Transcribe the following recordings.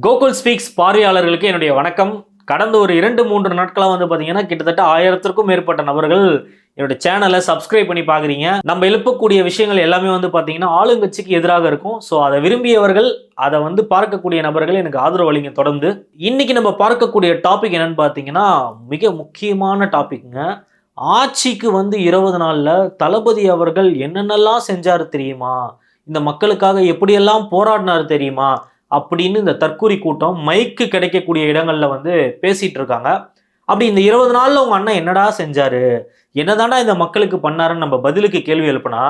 Gokul speaks பார்வையாளர்களுக்கு என்னுடைய வணக்கம். கடந்த ஒரு 2-3 நாட்களாக வந்து பார்த்தீங்கன்னா கிட்டத்தட்ட 1000த்திற்கும் மேற்பட்ட நபர்கள் என்னுடைய சேனலை சப்ஸ்கிரைப் பண்ணி பார்க்குறீங்க. நம்ம எழுப்பக்கூடிய விஷயங்கள் எல்லாமே வந்து பார்த்தீங்கன்னா ஆளுங்கட்சிக்கு எதிராக இருக்கும். ஸோ அதை விரும்பியவர்கள், அதை வந்து பார்க்கக்கூடிய நபர்கள் எனக்கு ஆதரவு அளிங்க தொடர்ந்து. இன்னைக்கு நம்ம பார்க்கக்கூடிய டாபிக் என்னன்னு பார்த்தீங்கன்னா மிக முக்கியமான டாபிக்ங்க. ஆட்சிக்கு வந்து 20 நாள்ல தளபதி அவர்கள் என்னென்னலாம் செஞ்சாரு தெரியுமா? இந்த மக்களுக்காக எப்படியெல்லாம் போராடினாரு தெரியுமா? அப்படின்னு இந்த தற்கூரி கூட்டம் மைக்கு கிடைக்கக்கூடிய இடங்கள்ல வந்து பேசிட்டு இருக்காங்க. அப்படி இந்த 20 நாள்ல உங்க அண்ணன் என்னடா செஞ்சாரு, என்னதாண்டா இந்த மக்களுக்கு பண்ணாருன்னு நம்ம பதிலுக்கு கேள்வி எழுப்பினா,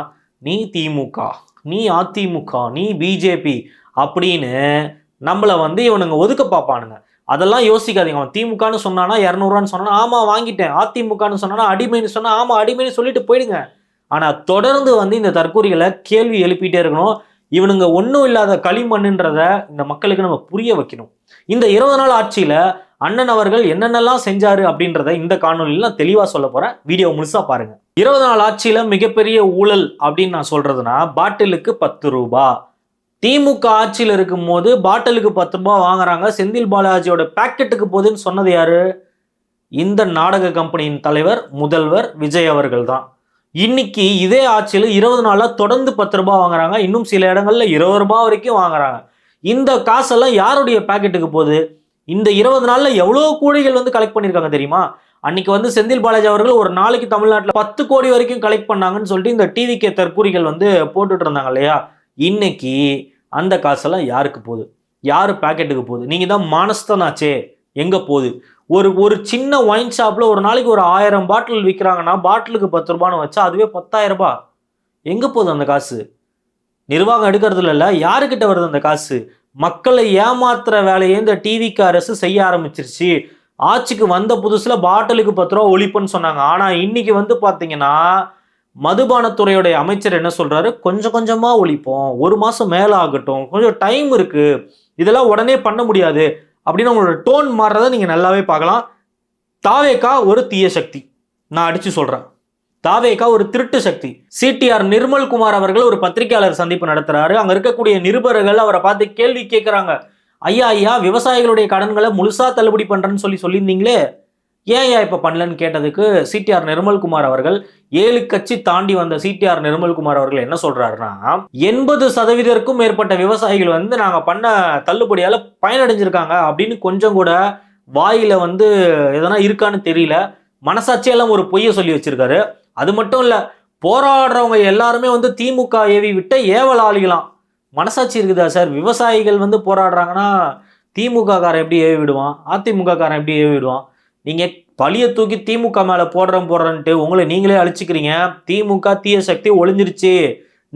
நீ திமுக, நீ அதிமுக, நீ பிஜேபி அப்படின்னு நம்மள வந்து இவனுங்க ஒதுக்க பார்ப்பானுங்க. அதெல்லாம் யோசிக்காதீங்க. அவன் திமுகன்னு சொன்னானா 200 சொன்னா ஆமா வாங்கிட்டேன், அதிமுகன்னு சொன்னா அடிமைன்னு சொன்னா ஆமா அடிமைன்னு சொல்லிட்டு போயிடுங்க. ஆனா தொடர்ந்து வந்து இந்த தற்கூரிகளை கேள்வி எழுப்பிட்டே இருக்கணும். இவனுங்க ஒன்றும் இல்லாத களிமண்ணுன்றத இந்த மக்களுக்கு நம்ம புரிய வைக்கணும். இந்த 20 நாள் ஆட்சியில அண்ணன் அவர்கள் என்னென்னலாம் செஞ்சாரு அப்படின்றத இந்த காணொலியில் நான் தெளிவா சொல்ல போறேன். வீடியோ முழுசா பாருங்க. 20 நாள் ஆட்சியில மிகப்பெரிய ஊழல் அப்படின்னு நான் சொல்றதுன்னா பாட்டிலுக்கு 10 ரூபாய். திமுக ஆட்சியில் இருக்கும் போது பாட்டிலுக்கு 10 ரூபாய் வாங்குறாங்க, செந்தில் பாலாஜியோட பாக்கெட்டுக்கு போகுதுன்னு சொன்னது யாரு? இந்த நாடக கம்பெனியின் தலைவர் முதல்வர் விஜய் அவர்கள் தான். இன்னைக்கு இதே ஆட்சியில் 20 நாளா தொடர்ந்து 10 ரூபாய் வாங்குறாங்க. இன்னும் சில இடங்கள்ல 20 ரூபாய் வரைக்கும் வாங்குறாங்க. இந்த காசெல்லாம் யாருடைய பாக்கெட்டுக்கு போகுது? இந்த 20 நாள்ல எவ்வளவு கோடிகள் வந்து கலெக்ட் பண்ணிருக்காங்க தெரியுமா? அன்னைக்கு வந்து செந்தில் பாலாஜி அவர்கள் ஒரு நாளைக்கு தமிழ்நாட்டில் 10 கோடி வரைக்கும் கலெக்ட் பண்ணாங்கன்னு சொல்லிட்டு இந்த டிவிகே தற்கூரிகள் வந்து போட்டுட்டு இருந்தாங்க இல்லையா? இன்னைக்கு அந்த காசெல்லாம் யாருக்கு போகுது? யாரு பாக்கெட்டுக்கு போகுது? நீங்க தான் மானஸ்தனாச்சே, எங்க போகுது? ஒரு சின்ன ஒயின் ஷாப்ல ஒரு நாளைக்கு ஒரு 1000 பாட்டில் விற்கிறாங்கன்னா பாட்டிலுக்கு 10 ரூபான்னு வச்சா அதுவே 10,000 ரூபாய். எங்க போகுது அந்த காசு? நிர்வாகம் எடுக்கிறது இல்ல, யாருக்கிட்ட வருது அந்த காசு? மக்களை ஏமாத்துற வேலையை இந்த டிவிக்கு அரசு செய்ய ஆரம்பிச்சிருச்சு. ஆட்சிக்கு வந்த புதுசுல பாட்டிலுக்கு 10 ரூபா ஒழிப்புன்னு சொன்னாங்க. ஆனா இன்னைக்கு வந்து பாத்தீங்கன்னா மதுபானத்துறையுடைய அமைச்சர் என்ன சொல்றாரு? கொஞ்சம் கொஞ்சமா ஒழிப்போம், 1 மாசம் மேல ஆகட்டும், கொஞ்சம் டைம் இருக்கு, இதெல்லாம் உடனே பண்ண முடியாது அப்படின்னு உங்களோட டோன் மாறுறதை நீங்க நல்லாவே பார்க்கலாம். தாவேகா ஒரு தீய சக்தி, நான் அடிச்சு சொல்றேன். தாவேகா ஒரு திருட்டு சக்தி. சிடிஆர் நிர்மல்குமார் அவர்கள் ஒரு பத்திரிகையாளர் சந்திப்பு நடத்துறாரு. அங்க இருக்கக்கூடிய நிருபர்கள் அவரை பார்த்து கேள்வி கேட்கிறாங்க. ஐயா ஐயா, விவசாயிகளுடைய கடன்களை முழுசா தள்ளுபடி பண்றேன்னு சொல்லியிருந்தீங்களே, ஏன் இப்ப பண்ணலன்னு கேட்டதுக்கு சிடிஆர் நிர்மல்குமார் அவர்கள், 7 கட்சி தாண்டி வந்த சிடிஆர் நிர்மல்குமார் அவர்கள் என்ன சொல்றாருன்னா, 80% மேற்பட்ட விவசாயிகள் வந்து நாங்க பண்ண தள்ளுபடியால பயனடைஞ்சிருக்காங்க அப்படின்னு கொஞ்சம் கூட வாயில வந்து எதனா இருக்கான்னு தெரியல, மனசாட்சியெல்லாம் ஒரு பொய்யை சொல்லி வச்சிருக்காரு. அது மட்டும் இல்ல, போராடுறவங்க எல்லாருமே வந்து திமுக ஏவி விட்ட ஏவல் ஆளிகளாம். மனசாட்சி இருக்குதா சார்? விவசாயிகள் வந்து போராடுறாங்கன்னா திமுக காரன் எப்படி ஏவி விடுவான்? அதிமுக காரன் எப்படி ஏவி விடுவான்? நீங்க பழிய தூக்கி திமுக மேல போடுறேன்ட்டு உங்களை நீங்களே அழிச்சுக்கிறீங்க. திமுக தீய சக்தி ஒளிஞ்சிருச்சு,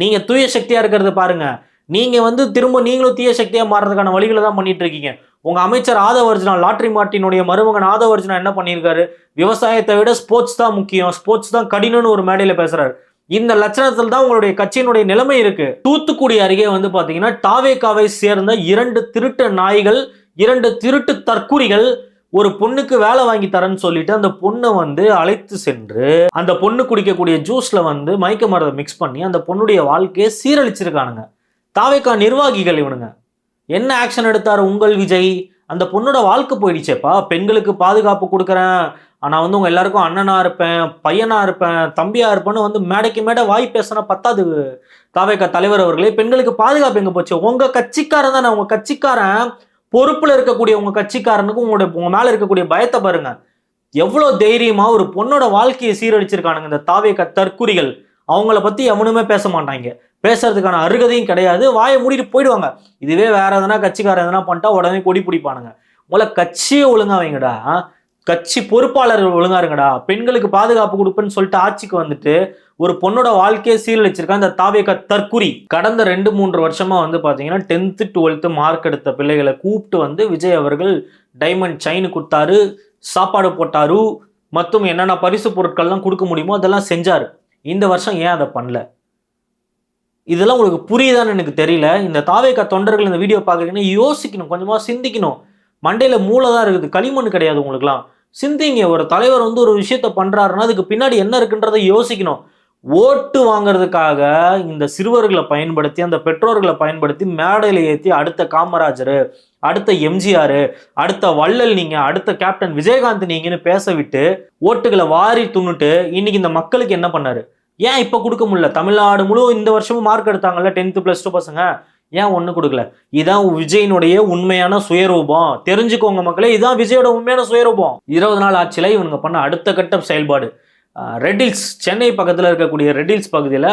நீங்க தூய சக்தியா இருக்கிறத பாருங்க. நீங்க வந்து திரும்ப நீங்களும் தீய சக்தியா மாறுறதுக்கான வழிகளை தான் பண்ணிட்டு இருக்கீங்க. உங்க அமைச்சர் ஆதவர்ஜுனா, லாட்ரி மார்ட்டினுடைய மருமகன் ஆதவர்ஜுனா என்ன பண்ணியிருக்காரு? விவசாயத்தை விட ஸ்போர்ட்ஸ் தான் முக்கியம், ஸ்போர்ட்ஸ் தான் கடினம்னு ஒரு மேடையில பேசுறாரு. இந்த லட்சணத்தில் தான் உங்களுடைய கட்சியினுடைய நிலைமை இருக்கு. தூத்துக்குடி அருகே வந்து பாத்தீங்கன்னா தாவேகாவை சேர்ந்த 2 திருட்டு நாய்கள், 2 திருட்டு தற்குறிகள் ஒரு பொண்ணுக்கு வேலை வாங்கி தரேன்னு சொல்லிட்டு அந்த பொண்ணை வந்து அழைத்து சென்று அந்த பொண்ணு குடிக்கக்கூடிய ஜூஸ்ல வந்து மயக்க மருந்தை மிக்ஸ் பண்ணி அந்த பொண்ணுடைய வாழ்க்கையை சீரழிச்சிருக்கானுங்க. தாவேகா நிர்வாகிகள் இவனுங்க. என்ன ஆக்ஷன் எடுத்தாரு உங்கள் விஜய்? அந்த பொண்ணோட வாழ்க்கை போயிடுச்சேப்பா. பெண்களுக்கு பாதுகாப்பு கொடுக்குறேன், நான் வந்து உங்க எல்லாருக்கும் அண்ணனா இருப்பேன், பையனா இருப்பேன், தம்பியா இருப்பேன்னு வந்து மேடைக்கு மேடை வாய் பேசினா பத்தாது. தாவேகா தலைவர் அவர்களே, பெண்களுக்கு பாதுகாப்பு எங்க போச்சு? உங்க கட்சிக்காரன் தானே, உங்க கட்சிக்காரன் பொறுப்புல இருக்கக்கூடிய உங்க கட்சிக்காரனுக்கு உங்க மேல இருக்கக்கூடிய பயத்தை பாருங்க. எவ்வளவு தைரியமா ஒரு பொண்ணோட வாழ்க்கையை சீரழிச்சிருக்கானுங்க இந்த தாவேகா தற்குறிகள். அவங்கள பத்தி எவனுமே பேச மாட்டாங்க, பேசுறதுக்கான அருகதையும் கிடையாது, வாயை மூடிட்டு போயிடுவாங்க. இதுவே வேற எதனா கட்சிக்காரன் எதனா பண்ணிட்டா உடனே கொடி பிடிப்பானுங்க. உங்களை கட்சியே ஒழுங்கா வைங்கடா, கட்சி பொறுப்பாளர்கள் ஒழுங்கா இருங்கடா. பெண்களுக்கு பாதுகாப்பு கொடுப்பேன்னு சொல்லிட்டு ஆட்சிக்கு வந்துட்டு ஒரு பொண்ணோட வாழ்க்கையை சீரழிச்சிருக்கான் இந்த தாவேகா தற்குறி. கடந்த 2-3 வருஷமா வந்து பாத்தீங்கன்னா 10th 12th மார்க் எடுத்த பிள்ளைகளை கூப்பிட்டு வந்து விஜய் அவர்கள் டைமண்ட் செயின் கொடுத்தாரு, சாப்பாடு போட்டாரு, மற்றும் என்னென்ன பரிசு பொருட்கள்லாம் கொடுக்க முடியுமோ அதெல்லாம் செஞ்சாரு. இந்த வருஷம் ஏன் அதை பண்ணல? இதெல்லாம் உங்களுக்கு புரியுதான்னு எனக்கு தெரியல. இந்த தாவேகா தொண்டர்கள் இந்த வீடியோ பார்க்குறீங்கன்னா யோசிக்கணும், கொஞ்சமா சிந்திக்கணும். மண்டையில மூளை தான் இருக்குது, களிமண் கிடையாது உங்களுக்குலாம். சிந்திங்க. ஒரு தலைவர் வந்து ஒரு விஷயத்த பண்றாருன்னா அதுக்கு பின்னாடி என்ன இருக்குன்றதை யோசிக்கணும். ஓட்டு வாங்குறதுக்காக இந்த சிறுவர்களை பயன்படுத்தி, அந்த பெற்றோர்களை பயன்படுத்தி மேடையில ஏற்றி அடுத்த காமராஜர், அடுத்த எம்ஜிஆர், அடுத்த வள்ளல் நீங்க, அடுத்த கேப்டன் விஜயகாந்த் நீங்கன்னு பேச விட்டு ஓட்டுகளை வாரி துண்ணுட்டு இன்னைக்கு இந்த மக்களுக்கு என்ன பண்ணாரு? ஏன் இப்ப கொடுக்க முடியல? தமிழ்நாடு முழு இந்த வருஷமும் மார்க் எடுத்தாங்கல்ல 10th +2 பசங்க, ஏன் ஒண்ணு கொடுக்கல? இதான் விஜயனுடைய உண்மையான சுயரூபம். தெரிஞ்சுக்கோங்க மக்களே, இதான் விஜயோட உண்மையான சுயரூபம். 20 நாள் ஆட்சியில இவங்க பண்ண அடுத்த கட்ட செயல்பாடு, ரெட்டில்ஸ், சென்னை பக்கத்துல இருக்கக்கூடிய ரெட்டில்ஸ் பகுதியில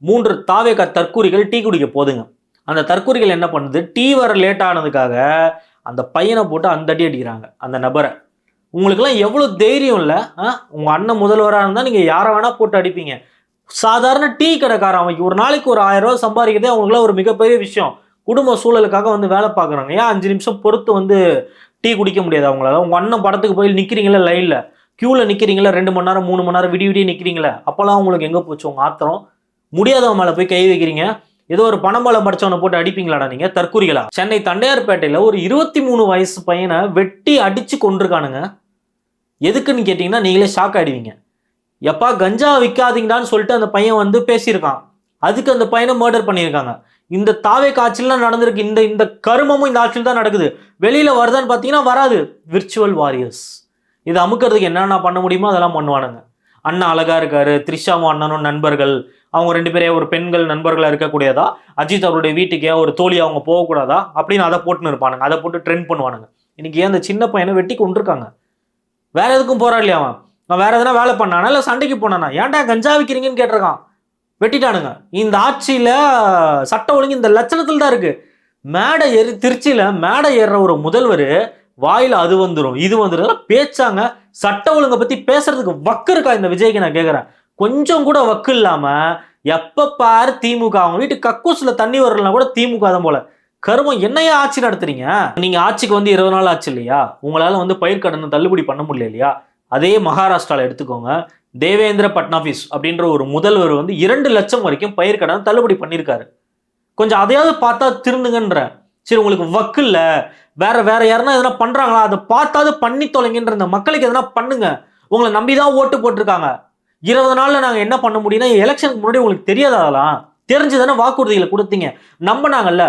3 தாவேகா தற்கூரிகள் டீ குடிக்க போதுங்க. அந்த தற்கூரிகள் என்ன பண்ணுது, டீ வர லேட் ஆனதுக்காக அந்த பையனை போட்டு அந்த அடி அடிக்கிறாங்க அந்த நபரை. உங்களுக்குலாம் எவ்வளவு தைரியம் இல்லை? உங்க அண்ணன் முதல்வராக இருந்தால் நீங்க யாரை வேணா போட்டு அடிப்பீங்க. சாதாரண டீ கடைக்காரன் அவனுக்கு ஒரு நாளைக்கு ஒரு 1000 ரூபாய் சம்பாதிக்கிறதே அவங்களுக்குலாம் ஒரு மிகப்பெரிய விஷயம். குடும்ப சூழலுக்காக வந்து வேலை பார்க்குறாங்க. ஏன் 5 நிமிஷம் பொறுத்து வந்து டீ குடிக்க முடியாது அவங்களால? உங்க அண்ணன் படத்துக்கு போய் நிற்கிறீங்களா, லைன்ல கியூல நிற்கிறீங்களா, 2 மணி நேரம் 3 மணி நேரம் விடிய விடிய நிற்கிறீங்களா, அப்போல்லாம் உங்களுக்கு எங்கே போச்சு உங்க ஆத்திரம்? முடியாதவன் மேலே போய் கை வைக்கிறீங்க. ஏதோ ஒரு பணம்பலம் படிச்சவனை போட்டு அடிப்பீங்களாடா நீங்க, தற்கூரிகளா? சென்னை தண்டையார்பேட்டையில ஒரு 23 வயசு பையனை வெட்டி அடிச்சு கொண்டிருக்கானுங்க. எதுக்குன்னு கேட்டீங்கன்னா நீங்களே ஷாக் ஆயிடுவீங்க. எப்பா கஞ்சா விற்காதீங்கடான்னு சொல்லிட்டு அந்த பையன் வந்து பேசியிருக்கான். அதுக்கு அந்த பையனை மர்டர் பண்ணியிருக்காங்க. இந்த தாவே காட்சியெல்லாம் நடந்திருக்கு. இந்த கருமமும் இந்த ஆட்சியில் தான் நடக்குது. வெளியில வருதான்னு பார்த்தீங்கன்னா வராது. விர்ச்சுவல் வாரியர்ஸ் இதை அமுக்கிறதுக்கு என்னென்ன பண்ண முடியுமோ அதெல்லாம் பண்ணுவானுங்க. அண்ணா அழகா இருக்காரு, த்ரிஷாவும் அண்ணனும் நண்பர்கள், அவங்க 2 பேரே ஒரு பெண்கள் நண்பர்களா இருக்கக்கூடியதா, அஜித் அவருடைய வீட்டுக்கே ஒரு தோழி அவங்க போகக்கூடாதா அப்படின்னு அதை போட்டுன்னு இருப்பானுங்க. அதை போட்டு ட்ரெண்ட் பண்ணுவானுங்க. இன்னைக்கு ஏன் அந்த சின்ன பையனை வெட்டி கொண்டிருக்காங்க? வேற எதுக்கும் போராடலையா அவன் வேற எதனா வேலை பண்ணானா இல்லை சண்டைக்கு போனானா? ஏன்டா கஞ்சா விற்கிறீங்கன்னு கேட்டிருக்கான். வெட்டிட்டானுங்க. இந்த ஆட்சியில சட்ட ஒழுங்கு இந்த லட்சணத்தில் தான் இருக்கு. மேடை ஏறி திருச்சியில மேடை ஏறுற ஒரு முதல்வர் வாயில அது வந்துடும் இது வந்துடும் பேச்சாங்க. சட்ட ஒழுங்கை பத்தி பேசுறதுக்கு வக்கு இருக்கா இந்த விஜய்க்கு? நான் கேட்கறேன். கொஞ்சம் கூட வக்கு இல்லாம எப்ப பாரு திமுக, அவங்க வீட்டு கக்கூசுல தண்ணி வரலாம் கூட திமுக தான் போல. கருமம், என்னையா ஆட்சி நடத்துறீங்க நீங்க? ஆட்சிக்கு வந்து 20 நாள் ஆச்சு இல்லையா? உங்களால வந்து பயிர்க்கடன் தள்ளுபடி பண்ண முடியல இல்லையா? அதே மகாராஷ்டிரால எடுத்துக்கோங்க. தேவேந்திர பட்னாவிஸ் அப்படின்ற ஒரு முதல்வர் வந்து 2 லட்சம் வரைக்கும் பயிர்க்கடன் தள்ளுபடி பண்ணியிருக்காரு. கொஞ்சம் அதையாவது பார்த்தா திருந்துங்கன்ற. சரி, உங்களுக்கு வக்கு இல்ல, வேற யாருன்னா எதனா பண்றாங்களா, அதை பார்த்தாது பண்ணி தொலைங்கன்ற. இந்த மக்களுக்கு எதனா பண்ணுங்க. உங்களை நம்பிதான் ஓட்டு போட்டிருக்காங்க. 20 நாள்ல நாங்க என்ன பண்ண முடியும்னா, எலெக்ஷனுக்கு முன்னாடி உங்களுக்கு தெரியாதாலாம்? தெரிஞ்சுதானே வாக்குறுதிகளை கொடுத்தீங்க, நம்பினாங்கல்ல.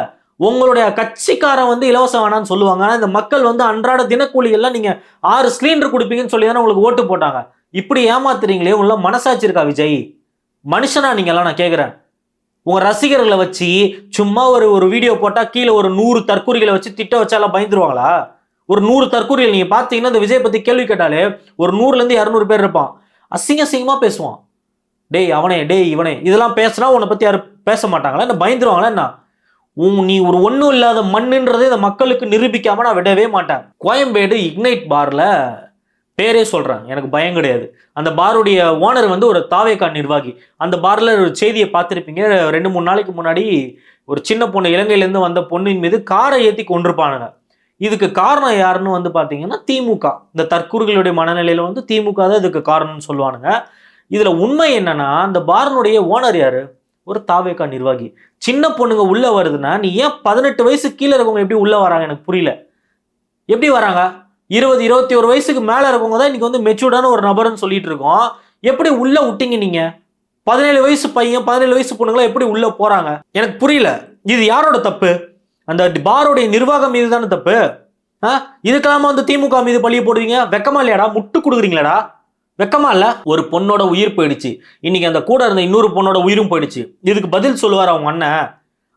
உங்களுடைய கட்சிக்காரன் வந்து இலவசம் வேணான்னு சொல்லுவாங்க. ஆனா இந்த மக்கள் வந்து அன்றாட தினக்கூலிகள்லாம் நீங்க 6 சிலிண்டர் கொடுப்பீங்கன்னு சொல்லி தானே உங்களுக்கு ஓட்டு போட்டாங்க. இப்படி ஏமாத்துறீங்களே, உள்ள மனசாட்சி இருக்கா விஜய்? மனுஷனா நீங்க எல்லாம்? நான் கேட்கிறேன். உங்க ரசிகர்களை வச்சு சும்மா ஒரு வீடியோ போட்டா கீழே ஒரு 100 தற்கூரிகளை வச்சு திட்ட வச்சாலாம் பயந்துருவாங்களா? ஒரு 100 தற்கூரிகள் நீங்க பாத்தீங்கன்னா இந்த விஜய் பத்தி கேள்வி கேட்டாலே ஒரு 100ல இருந்து 200 பேர் இருப்பான். அசிங்கமா பேசுவான். டேய் அவனே, டேய் இவனே, இதெல்லாம் பேசினா உன்னை பத்தி யாரும் பேச மாட்டாங்களா? என்ன பயந்துருவாங்களா என்ன? நீ ஒரு ஒன்றும் இல்லாத மண்ணுன்றதை இந்த மக்களுக்கு நிரூபிக்காம நான் விடவே மாட்டேன். கோயம்பேடு இக்னைட் பார்ல பேரே சொல்றேன், எனக்கு பயம் கிடையாது. அந்த பாருடைய ஓனர் வந்து ஒரு தாவேகா நிர்வாகி. அந்த பார்ல ஒரு செய்தியை பார்த்துருப்பீங்க. 2-3 நாளைக்கு முன்னாடி ஒரு சின்ன பொண்ணு, இலங்கையிலேருந்து வந்த பொண்ணின் மீது காரை ஏற்றி கொண்டிருப்பானுங்க. இதுக்கு காரணம் யாருன்னு வந்து பார்த்தீங்கன்னா திமுக. இந்த தற்கூறுகளுடைய மனநிலையில வந்து திமுக தான் இதுக்கு காரணம்னு சொல்லுவானுங்க. இதுல உண்மை என்னன்னா, அந்த பார்னுடைய ஓனர் யாரு? ஒரு தாவேகா நிர்வாகி. சின்ன பொண்ணுங்க உள்ள வருதுன்னா நீ ஏன் 18 வயசு கீழே இருக்கவங்க எப்படி உள்ள வராங்க? எனக்கு புரியல. எப்படி வராங்க? 20-21 வயசுக்கு மேல இருக்கவங்க தான் இன்னைக்கு வந்து மெச்சூர்டான ஒரு நபர்னு சொல்லிட்டு இருக்கோம். எப்படி உள்ள விட்டீங்க நீங்க? 17 வயசு பையன் 17 வயசு பொண்ணுங்களா எப்படி உள்ள போறாங்க? எனக்கு புரியல. இது யாரோட தப்பு? அந்த பாரோடைய நிர்வாகம் மீது தானே தப்பு. இதுக்கெல்லாம வந்து திமுக மீது பழிய போடுவீங்க? வெக்கமா இல்லையாடா? முட்டு கொடுக்குறீங்களாடா? வெக்கமா இல்ல? ஒரு பொண்ணோட உயிர் போயிடுச்சு. இன்னைக்கு அந்த கூட இருந்த இன்னொரு பொண்ணோட உயிரும் போயிடுச்சு. இதுக்கு பதில் சொல்லுவார் அவங்க அண்ணன்.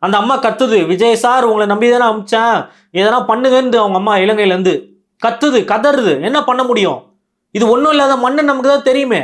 அந்த அம்மா கத்துது, விஜய் சார் உங்களை நம்பி தானே அமிச்சேன், எதனா பண்ணுங்கன்னு அவங்க அம்மா இலங்கையில இருந்து கத்துது, கதறுது. என்ன பண்ண முடியும்? இது ஒன்றும் இல்லாத மண்ணு நமக்கு தான் தெரியுமே.